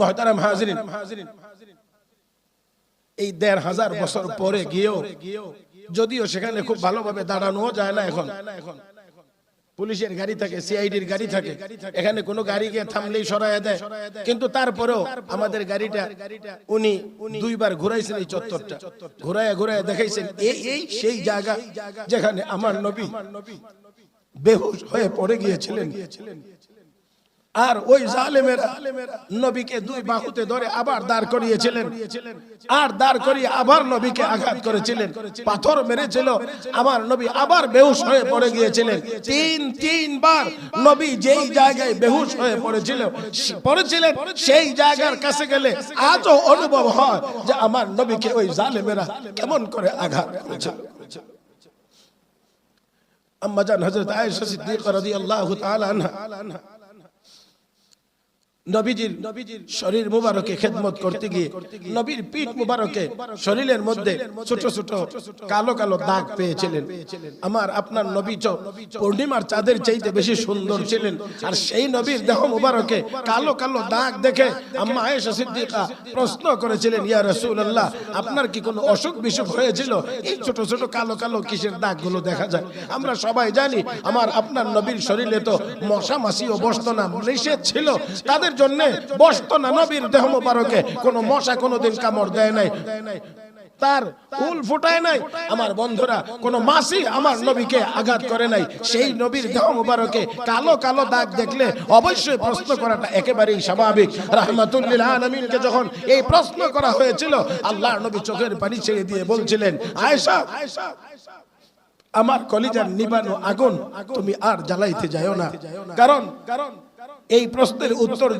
মুহতারাম হাজিরিন, এই ১৫০০ বছর পরে গিয়েও যদিও সেখানে খুব ভালোভাবে দাঁড়ানো যায় না, এখন পুলিশের গাড়ি থাকে, সিআইডির গাড়ি থাকে, এখানে কোনো গাড়ি গিয়ে থামলেই সরায় দেয়, কিন্তু তারপরেও আমাদের গাড়িটা উনি ২ বার ঘুরাইছেন, এই চত্বরটা ঘুরায় ঘুরায় দেখাইছেন এই সেই জায়গা যেখানে আমার নবী বেহুশ হয়ে পড়ে গিয়েছিলেন। আর ওই জালেমেরা নবীকে ২ বাহুতে ধরে আবার দাঁড় করিয়েছিলেন, আর দাঁড় করিয়ে আবার নবীকে আঘাত করেছিলেন, পাথর মেরেছিল, আমার নবী আবার বেহুশ হয়ে পড়ে গিয়েছিলেন। ৩ বার নবী যেই জায়গায় বেহুশ হয়ে পড়েছিলেন সেই জায়গার কাছে গেলে আজও অনুভব হয় যে আমার নবীকে ওই জালেমেরা কেমন করে আঘাত করেছিল। আম্মা জান হযরত আয়েশা সিদ্দিকা রাদিয়াল্লাহু তাআলা আনহা নবীজির শরীর মুবারকে খেদমত করতে গিয়ে নবীর পিঠ মুবারকে শরীরের মধ্যে ছোট ছোট কালো কালো দাগ পেয়েছিলেন। আমার আপনার নবী পূর্ণিমার চাঁদের চাইতে বেশি সুন্দর ছিলেন, আর সেই নবীর দেহ মুবারকে কালো কালো দাগ দেখে আম্মা আয়েশা সিদ্দিকা প্রশ্ন করেছিলেন, ইয়া রাসূলুল্লাহ, আপনার কি কোনো অসুখ বিসুখ হয়েছিল? এই ছোট ছোট কালো কালো কিসের দাগগুলো দেখা যায়? আমরা সবাই জানি আমার আপনার নবীর শরীরে তো মশা মাছিও বসতো না, নিষেধ ছিল, তাদের জন্য বসতো না, নবীর দেহ মুবারকে কোনো মশা কোনোদিন কামড় দেয় নাই, তার উল ফুটায় নাই। আমার বন্ধুরা, কোন মাছি আমার নবীকে আঘাত করে নাই। সেই নবীর দেহ মুবারকে কালো কালো দাগ দেখলে অবশ্যই প্রশ্ন করাটা একেবারেই স্বাভাবিক। রাহমাতুল লিল আলামিনকে যখন এই প্রশ্ন করা হয়েছিল, আল্লাহর নবী চোখের পানি ছেড়ে দিয়ে বলছিলেন, আয়েশা, আমার কলিজার নিবানো আগুন তুমি আর জ্বালাইতে যাও না, কারণ এই প্রশ্নের উত্তর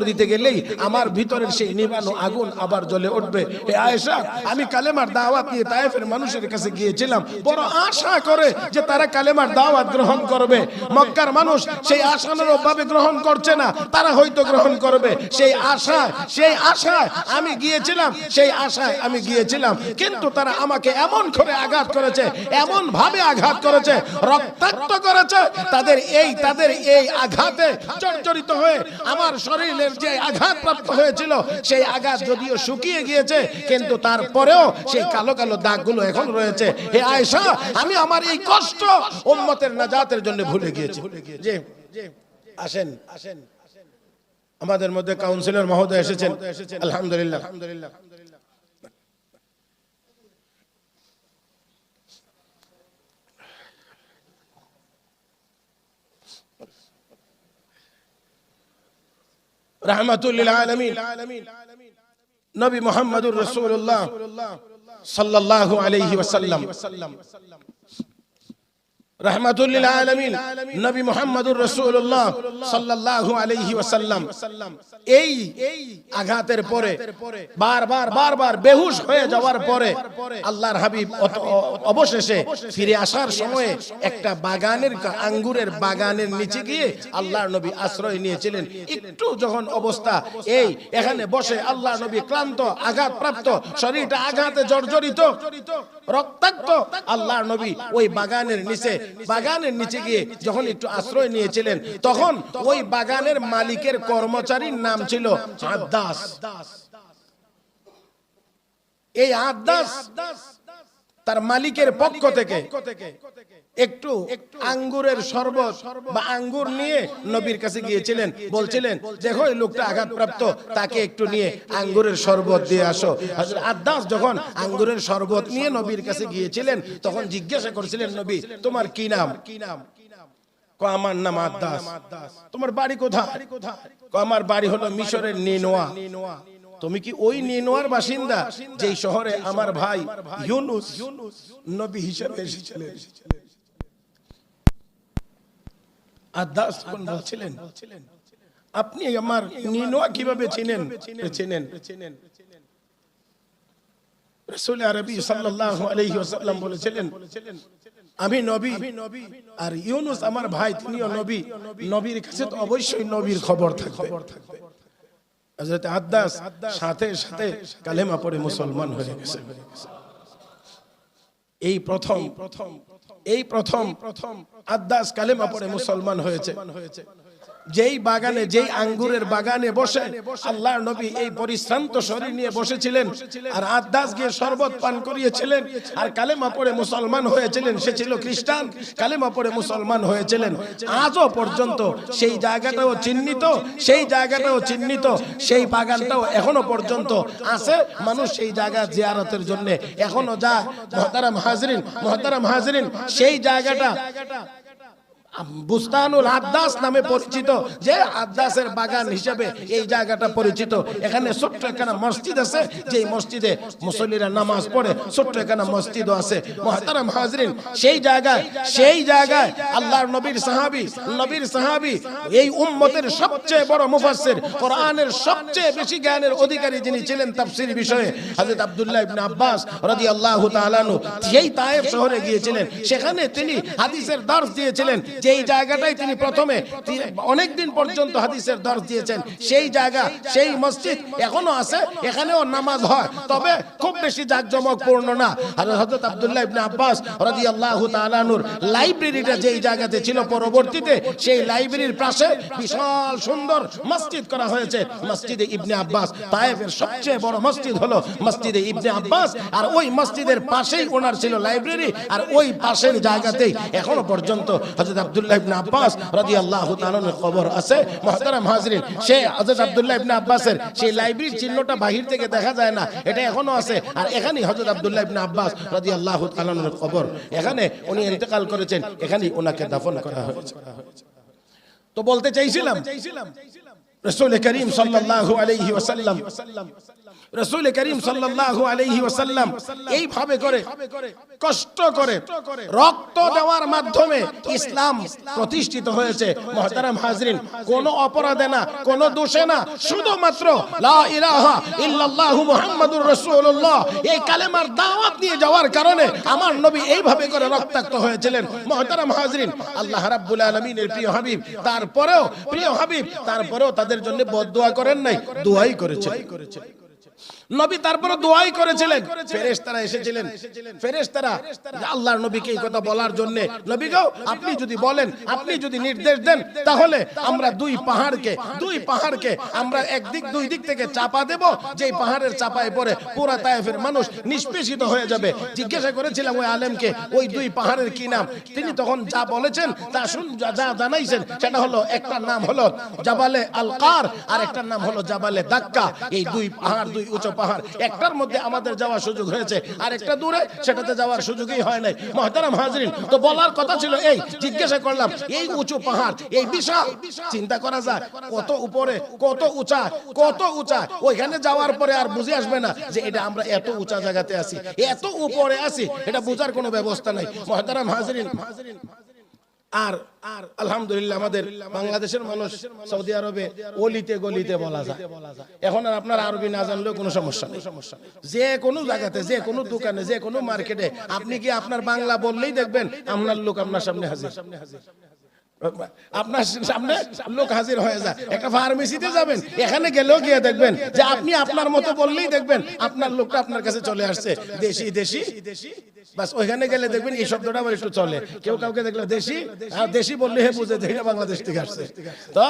দিতে গেলেই আমার ভিতরের সেই নিবানো আগুন আবার জ্বলে উঠবে। হে আয়েশা, আমি কালেমার দাওয়াত নিয়ে তায়েফের মানুষের কাছে গিয়েছিলাম বড় আশা করে যে তারা কালেমার দাওয়াত গ্রহণ করবে। মক্কার মানুষ সেই আশানুরূপ ভাবে গ্রহণ করছে না, তারা হয়তো গ্রহণ করবে, সেই আশায় আমি গিয়েছিলাম, কিন্তু তারা আমাকে এমন করে আঘাত করেছে, এমন ভাবে আঘাত করেছে, রক্তাক্ত করেছে, তাদের এই আঘাতে জর্জরিত হয়ে আমার শরীরের যে আঘাত প্রাপ্ত হয়েছিল সেই আঘাত যদিও শুকিয়ে গিয়েছে, কিন্তু তারপরেও সেই কালো কালো দাগগুলো এখন রয়েছে। হে আয়েশা, আমি আমার এই কষ্ট উম্মতের নাজাতের জন্য ভুলে গিয়েছি। জি, আসেন, আমাদের মধ্যে কাউন্সিলর মহোদয় এসেছেন, আলহামদুলিল্লাহ। রাহমাতুল লিল আলামিন নবী মুহাম্মদুর রাসূলুল্লাহ সাল্লাল্লাহু আলাইহি ওয়াসাল্লাম, রাহমাতুল লিল আলামিন নবী মুহাম্মদুর রাসূলুল্লাহ সাল্লাল্লাহু আলাইহি ওয়াসাল্লাম এই আঘাতের পরে বারবার বেহুশ হয়ে যাওয়ার পরে আল্লাহর হাবিব অবশেষে ফিরে আসার সময়ে একটা আঙ্গুরের বাগানের নিচে গিয়ে আল্লাহর নবী আশ্রয় নিয়েছিলেন। একটু যখন অবস্থা এখানে বসে আল্লাহর নবী ক্লান্ত, আঘাতপ্রাপ্ত, শরীরটা আঘাতে জর্জরিত, রক্তাক্ত, আল্লাহর নবী ওই বাগানের নিচে গিয়ে যখন একটু আশ্রয় নিয়েছিলেন, তখন ওই বাগানের মালিকের কর্মচারীর নাম ছিল আদ্দাস। এই আদ্দাস তার মালিকের পক্ষ থেকে একটু আঙ্গুরের শরবত বা আঙ্গুর নিয়ে নবীর কাছে গিয়েছিলেন, বলছিলেন, দেখো এই লোকটা আঘাতপ্রাপ্ত, তাকে একটু নিয়ে আঙ্গুরের শরবত দিয়ে আসো। হযরত আদ্দাস যখন আঙ্গুরের শরবত নিয়ে নবীর কাছে গিয়েছিলেন, তখন জিজ্ঞাসা করেছিলেন, নবী, তোমার কি নাম? আমার নাম আদ্দাস। তোমার বাড়ি কোথায়? আমার বাড়ি হলো মিশরের নিনোয়া। তুমি কি ওই নিনোয়ার বাসিন্দা যেই শহরে আমার ভাই ইউনুস নবী হিসেবে এসেছিলেন? আদ্দাস বলছিলেন, আপনি আমার নিনোয়া কিভাবে চিনেন? রাসূল আরবী সাল্লাল্লাহু আলাইহি ওয়াসাল্লাম বলেছিলেন, আমি নবী, আর ইউনুস আমার ভাই, তিনিও নবী। নবীর কাছে তো অবশ্যই নবীর খবর থাকবে। হযরত আদ্দাস সাথে সাথে কালেমা পড়ে মুসলমান হয়ে গেছে। এই প্রথম আদ্দাস কালেমা পড়ে মুসলমান হয়েছে। যেই বাগানে, যেই আঙ্গুরের বাগানে বসে আল্লাহর নবী এই পরিশ্রান্ত শরীর নিয়ে বসেছিলেন আর আদাস গিয়ে শরবত পান করিয়েছিলেন আর কালেমা পড়ে মুসলমান হয়েছিলেন। সে ছিল খ্রিস্টান, কালেমা পড়ে মুসলমান হয়েছিলেন। আজও পর্যন্ত সেই জায়গাটাও চিহ্নিত, সেই জায়গাটাও চিহ্নিত, সেই বাগানটাও এখনো পর্যন্ত আছে। মানুষ সেই জায়গা জিয়ারতের জন্য এখনো যায়। মুহতারাম হাজরিন, মুহতারাম হাজরিন, সেই জায়গাটা বুস্তানুল আদাস নামে পরিচিত, যে আদাসের বাগান হিসেবে এই জায়গাটা পরিচিত। এখানে ছোট্ট একখানা মসজিদ আছে, যে মসজিদে মুসল্লিরা নামাজ পড়ে, ছোট্ট একখানা মসজিদও আছে। মুহতারাম হাজরিন, সেই জায়গায় আল্লাহর নবীর সাহাবী, এই উম্মতের সবচেয়ে বড় মুফাসসির, কোরআনের সবচেয়ে বেশি জ্ঞানের অধিকারী যিনি ছিলেন তাফসীর বিষয়ে, হযরত আব্দুল্লাহ ইবনে আব্বাস রাদিয়াল্লাহু তাআলা আনহু, সেই তায়েফ শহরে গিয়েছিলেন। সেখানে তিনি হাদিসের দর্স দিয়েছিলেন। যেই জায়গাটাই তিনি প্রথমে অনেকদিন পর্যন্ত হাদিসের দর্স দিয়েছেন, সেই জায়গা, সেই মসজিদ এখনো আছে। এখানেও নামাজ হয়, তবে খুব বেশি জাঁকজমকপূর্ণ না। আর হযরত আব্দুল্লাহ ইবনে আব্বাস রাদিয়াল্লাহু তাআলা আনহুর লাইব্রেরিটা যেই জায়গাতে ছিল, পরবর্তীতে সেই লাইব্রেরির পাশে বিশাল সুন্দর মসজিদ করা হয়েছে, মসজিদে ইবনে আব্বাস। তায়েফের সবচেয়ে বড় মসজিদ হলো মসজিদে ইবনে আব্বাস, আর ওই মসজিদের পাশেই ওনার ছিল লাইব্রেরি। আর ওই পাশের জায়গাতেই এখনো পর্যন্ত হযরত আব্দুল্লাহ ইবনে আব্বাস রাদিয়াল্লাহু তাআলা আনহুর কবর আছে। মুহতারাম হাজরিন, সেই হযরত আব্দুল্লাহ ইবনে আব্বাসের সেই লাইব্রেরির চিহ্নটা বাহির থেকে দেখা যায় না, এটা এখনো আছে। আর এখানেই হযরত আব্দুল্লাহ ইবনে আব্বাস রাদিয়াল্লাহু তাআলা আনহুর কবর। এখানে উনি ইন্তেকাল করেছেন, এখানেই ওনাকে দাফন করা হয়েছে। তো বলতে চাইছিলাম, রাসূল করিম সাল্লাল্লাহু আলাইহি ওয়াসাল্লাম, রাসূল করিম সাল্লাল্লাহু আলাইহি ওয়াসাল্লাম এইভাবে করে কষ্ট করে রক্ত দেওয়ার মাধ্যমে ইসলাম প্রতিষ্ঠিত হয়েছে। মুহতারাম হাজরিন, কোন অপরাধে না, কোন দোষে না, শুধুমাত্র লা ইলাহা ইল্লাল্লাহু মুহাম্মাদুর রাসূলুল্লাহ এই কালেমার দাওয়াত নিয়ে যাওয়ার কারণে আমার নবী এইভাবে করে রক্তাক্ত হয়েছিলেন। মুহতারাম হাজরিন, আল্লাহ রাব্বুল আলামিনের প্রিয় হাবিব, তারপরেও তাদের জন্য বদদুয়া করেন নাই, দোয়াই করেছেন। নবী তারপরে দোয়াই করেছিলেন। ফেরেশতারা এসেছিলেন, ফেরেশতারা আল্লাহর নবীকে এই কথা বলার জন্য, নবী গো আপনি যদি বলেন, আপনি যদি নির্দেশ দেন, তাহলে আমরা দুই পাহাড়কে আমরা একদিক দুই দিক থেকে চাপা দেব, যেই পাহাড়ের চাপায় পড়ে পুরা তায়েফের মানুষ নিষ্পেষিত হয়ে যাবে। জিজ্ঞাসা করেছিলাম ওই আলেমকে, ওই দুই পাহাড়ের কি নাম? তিনি তখন যা বলেছেন, যা জানাইছেন, সেটা হলো, একটার নাম হলো জাবালে আল কার, আর একটার নাম হলো জাবালে দাক্কা। এই দুই পাহাড়, দুই উঁচু পাহাড়, একটার মধ্যে আমাদের যাওয়ার সুযোগ হয়েছে, আর একটা দূরে, সেটাতে যাওয়ার সুযোগই হয় নাই। মুহতারাম হাজরিন, তো বলার কথা ছিল এই, জিজ্ঞাসা করলাম এই উঁচু পাহাড়, এই বিশাল, চিন্তা করা যায় কত উপরে, কত উঁচা। ওইখানে যাওয়ার পরে আর বুঝে আসবে না যে এটা আমরা এত উঁচা জায়গাতে আছি, এত উপরে আছি, এটা বোঝার কোনো ব্যবস্থা নাই। মুহতারাম হাজরিন, আর আলহামদুলিল্লাহ আমাদের বাংলাদেশের মানুষ সৌদি আরবে অলিতে গলিতে বলা যায়। এখন আর আপনার আরবি না জানলেও কোনো সমস্যা নেই। যে কোনো জায়গাতে, যে কোনো দোকানে, যে কোনো মার্কেটে আপনি কি আপনার বাংলা বললেই দেখবেন আপনার লোক আপনার সামনে হাজির, আপনার সামনে লোক হাজির হয়ে যায়। একটা ফার্মেসিতে যাবেন, এখানে গেলেও গিয়ে দেখবেন যে আপনি আপনার মতো বললেই দেখবেন আপনার লোকটা আপনার কাছে চলে আসছে, দেশি দেশি। বাস ওইখানে গেলে দেখবেন এই শব্দটা আবার একটু চলে। কেউ কাউকে দেখলে দেশি, দেশি বললে বুঝে যে এটা বাংলাদেশ থেকে আসছে। তো